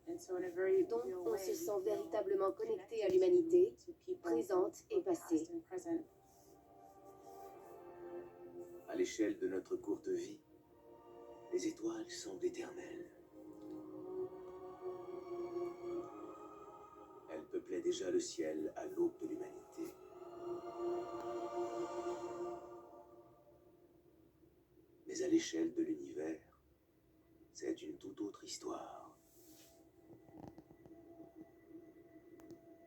Donc on se sent véritablement connecté à l'humanité, présente et passée. À l'échelle de notre courte vie, les étoiles semblent éternelles. Elles peuplaient déjà le ciel à l'aube de l'humanité. Mais à l'échelle de l'univers, c'est une toute autre histoire.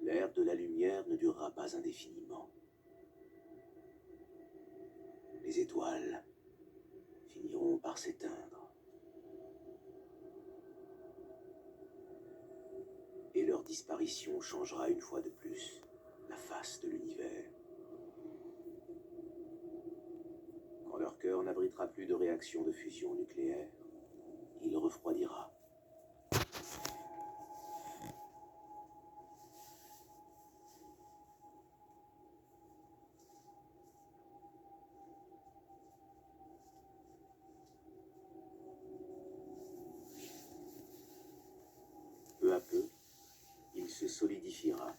L'ère de la lumière ne durera pas indéfiniment. Les étoiles finiront par s'éteindre. Et leur disparition changera une fois de plus la face de l'univers. Quand leur cœur n'abritera plus de réaction de fusion nucléaire, il refroidira. Peu à peu, il se solidifiera,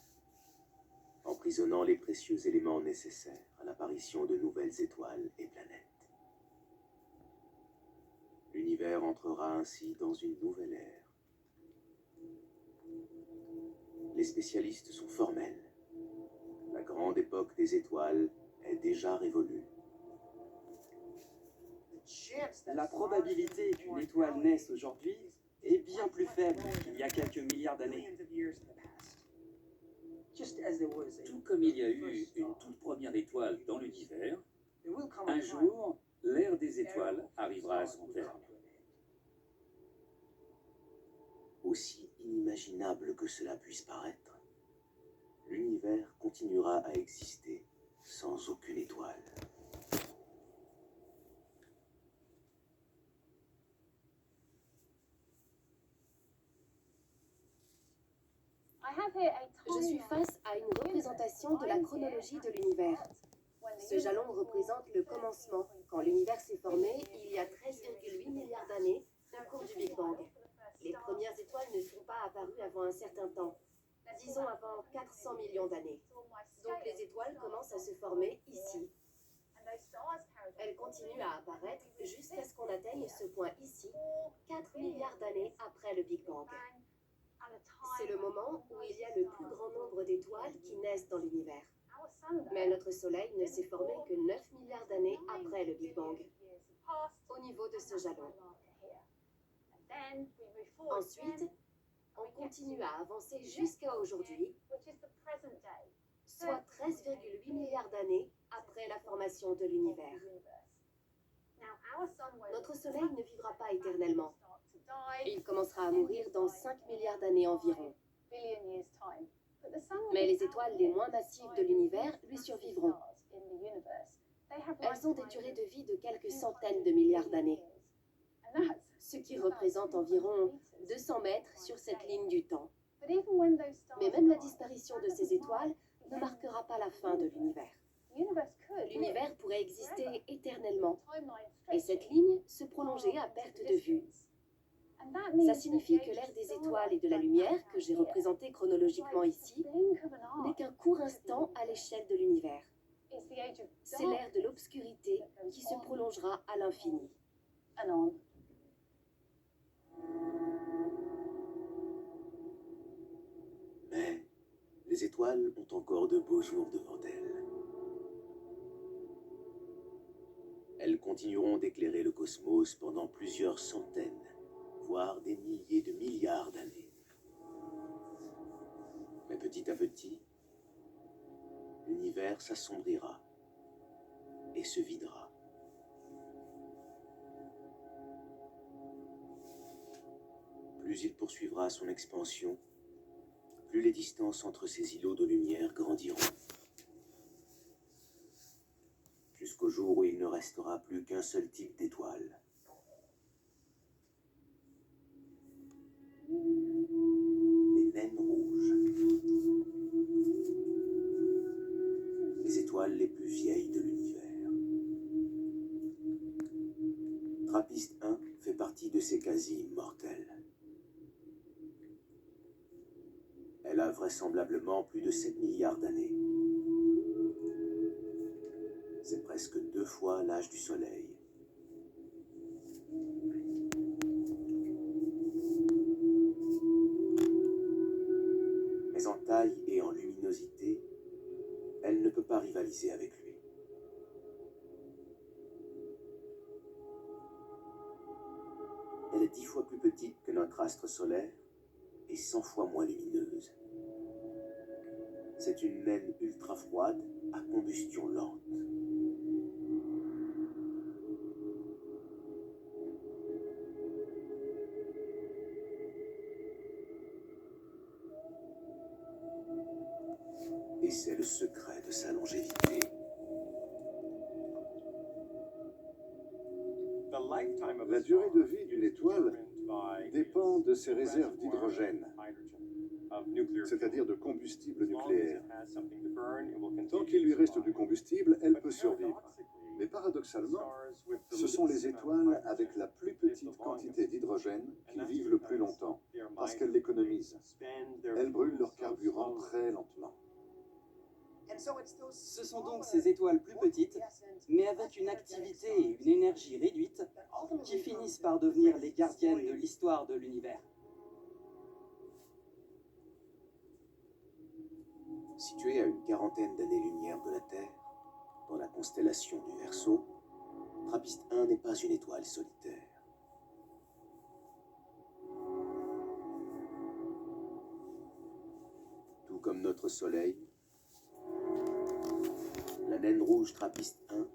emprisonnant les précieux éléments nécessaires à l'apparition de nouvelles étoiles et planètes. L'univers entrera ainsi dans une nouvelle ère. Les spécialistes sont formels. La grande époque des étoiles est déjà révolue. La probabilité qu'une étoile naisse aujourd'hui est bien plus faible qu'il y a quelques milliards d'années. Tout comme il y a eu une toute première étoile dans l'univers, un jour, l'ère des étoiles arrivera à son terme. Aussi inimaginable que cela puisse paraître, l'univers continuera à exister sans aucune étoile. Je suis face à une représentation de la chronologie de l'univers. Ce jalon représente le commencement, quand l'univers s'est formé il y a 13,8 milliards d'années au cours du Big Bang. Les premières étoiles ne sont pas apparues avant un certain temps, disons avant 400 millions d'années. Donc les étoiles commencent à se former ici. Elles continuent à apparaître jusqu'à ce qu'on atteigne ce point ici, 4 milliards d'années après le Big Bang. C'est le moment où il y a le plus grand nombre d'étoiles qui naissent dans l'univers. Mais notre Soleil ne s'est formé que 9 milliards d'années après le Big Bang, au niveau de ce jalon. Ensuite, on continue à avancer jusqu'à aujourd'hui, soit 13,8 milliards d'années après la formation de l'univers. Notre Soleil ne vivra pas éternellement. Il commencera à mourir dans 5 milliards d'années environ. Mais les étoiles les moins massives de l'univers lui survivront. Elles ont des durées de vie de quelques centaines de milliards d'années, ce qui représente environ 200 mètres sur cette ligne du temps. Mais même la disparition de ces étoiles ne marquera pas la fin de l'univers. L'univers pourrait exister éternellement, et cette ligne se prolonger à perte de vue. Ça signifie que l'ère des étoiles et de la lumière, que j'ai représentée chronologiquement ici, n'est qu'un court instant à l'échelle de l'univers. C'est l'ère de l'obscurité qui se prolongera à l'infini. Mais les étoiles ont encore de beaux jours devant elles. Elles continueront d'éclairer le cosmos pendant plusieurs centaines, voire des milliers de milliards d'années. Mais petit à petit, l'univers s'assombrira et se videra. Plus il poursuivra son expansion, plus les distances entre ces îlots de lumière grandiront. Jusqu'au jour où il ne restera plus qu'un seul type d'étoile. Les naines rouges. Les étoiles les plus vieilles de l'univers. TRAPPIST 1 fait partie de ces quasi-immortels. a vraisemblablement plus de 7 milliards d'années. C'est presque 2 fois l'âge du Soleil. Mais en taille et en luminosité, elle ne peut pas rivaliser avec lui. Elle est 10 fois plus petite que notre astre solaire et 100 fois moins lumineuse. C'est une naine ultra froide à combustion lente. Et c'est le secret de sa longévité. La durée de vie d'une étoile dépend de ses réserves d'hydrogène, c'est-à-dire de combustible nucléaire. Tant qu'il lui reste du combustible, elle peut survivre. Mais paradoxalement, ce sont les étoiles avec la plus petite quantité d'hydrogène qui vivent le plus longtemps, parce qu'elles l'économisent. Elles brûlent leur carburant très lentement. Ce sont donc ces étoiles plus petites, mais avec une activité et une énergie réduite, qui finissent par devenir les gardiennes de l'histoire de l'univers. Située à une quarantaine d'années-lumière de la Terre, dans la constellation du Verseau, TRAPPIST-1 n'est pas une étoile solitaire. Tout comme notre Soleil, la naine rouge TRAPPIST-1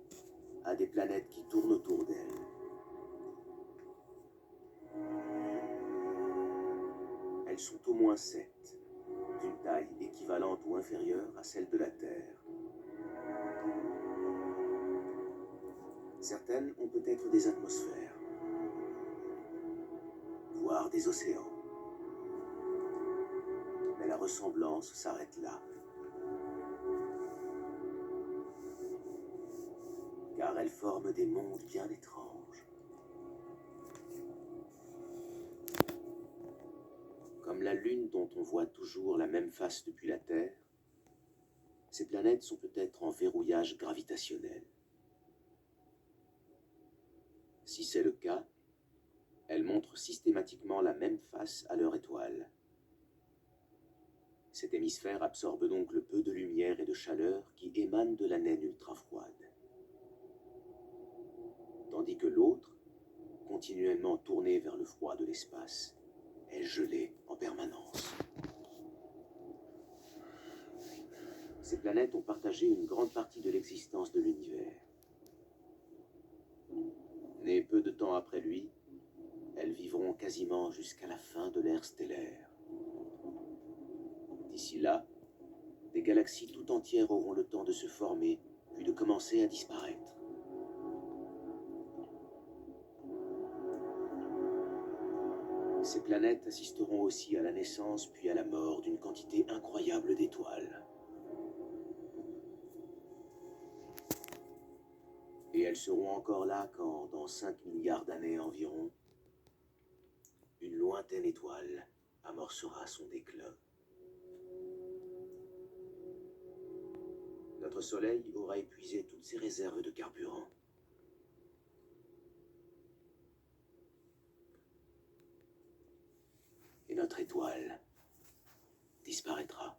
a des planètes qui tournent autour d'elle. Elles sont au moins 7, d'une taille équivalente ou inférieure à celle de la Terre. Certaines ont peut-être des atmosphères, voire des océans. Mais la ressemblance s'arrête là. Car elles forment des mondes bien étranges. Comme la Lune dont on voit toujours la même face depuis la Terre, ces planètes sont peut-être en verrouillage gravitationnel. Si c'est le cas, elles montrent systématiquement la même face à leur étoile. Cet hémisphère absorbe donc le peu de lumière et de chaleur qui émanent de la naine ultra-froide. Tandis que l'autre, continuellement tournée vers le froid de l'espace, est gelée en permanence. Ces planètes ont partagé une grande partie de l'existence de l'univers. Nées peu de temps après lui, elles vivront quasiment jusqu'à la fin de l'ère stellaire. D'ici là, des galaxies tout entières auront le temps de se former, puis de commencer à disparaître. Ces planètes assisteront aussi à la naissance puis à la mort d'une quantité incroyable d'étoiles. Et elles seront encore là quand, dans 5 milliards d'années environ, une lointaine étoile amorcera son déclin. Notre Soleil aura épuisé toutes ses réserves de carburant. Et notre étoile disparaîtra.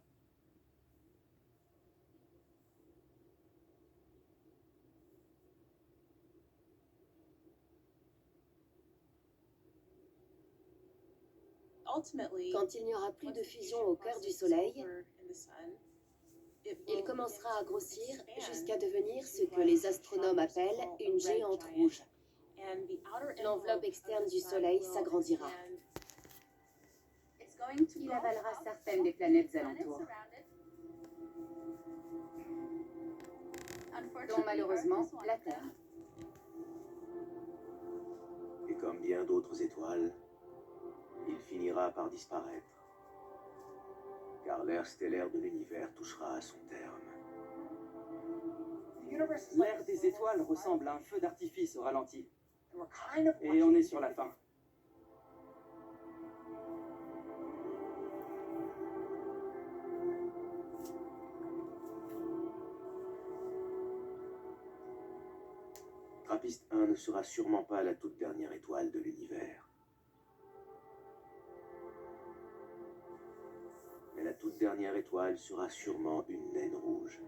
Quand il n'y aura plus de fusion au cœur du Soleil, il commencera à grossir jusqu'à devenir ce que les astronomes appellent une géante rouge. L'enveloppe externe du Soleil s'agrandira. Il avalera certaines des planètes alentours, dont malheureusement la Terre. Et comme bien d'autres étoiles, il finira par disparaître. Car l'ère stellaire de l'univers touchera à son terme. L'ère des étoiles ressemble à un feu d'artifice au ralenti. Et on est sur la fin. Trappist 1 ne sera sûrement pas la toute dernière étoile de l'univers. Mais la toute dernière étoile sera sûrement une naine rouge.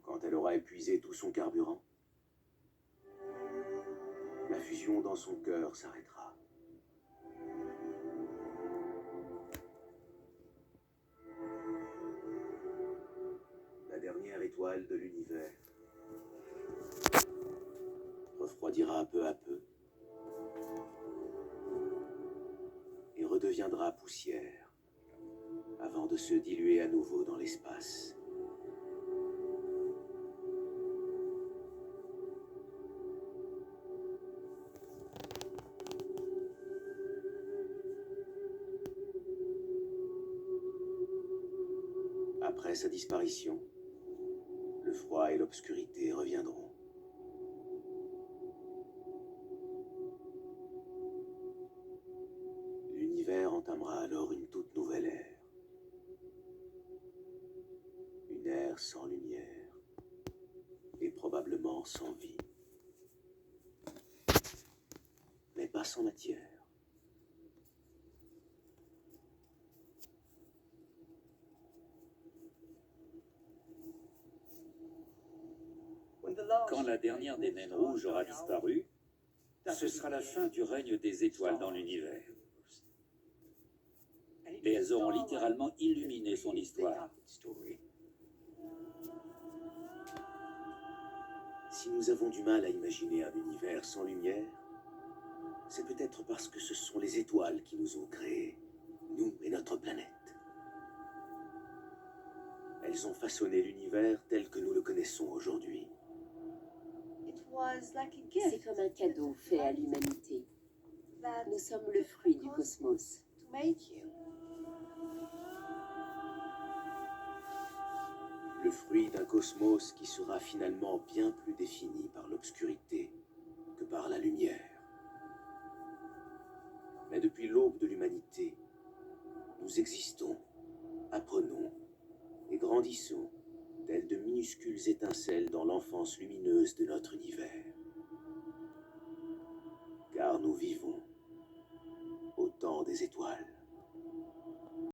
Quand elle aura épuisé tout son carburant, la fusion dans son cœur s'arrêtera. La dernière étoile de l'univers refroidira peu à peu et redeviendra poussière avant de se diluer à nouveau dans l'espace. Après sa disparition, le froid et l'obscurité reviendront. L'univers entamera alors une toute nouvelle ère. Une ère sans lumière et probablement sans vie. Mais pas sans matière. Quand la dernière des naines rouges aura disparu, ce sera la fin du règne des étoiles dans l'univers. Et elles auront littéralement illuminé son histoire. Si nous avons du mal à imaginer un univers sans lumière, c'est peut-être parce que ce sont les étoiles qui nous ont créés, nous et notre planète. Elles ont façonné l'univers tel que nous le connaissons aujourd'hui. C'est comme un cadeau fait à l'humanité. Nous sommes le fruit du cosmos. Le fruit d'un cosmos qui sera finalement bien plus défini par l'obscurité que par la lumière. Mais depuis l'aube de l'humanité, nous existons, apprenons et grandissons, telles de minuscules étincelles dans l'enfance lumineuse de notre univers. Car nous vivons au temps des étoiles.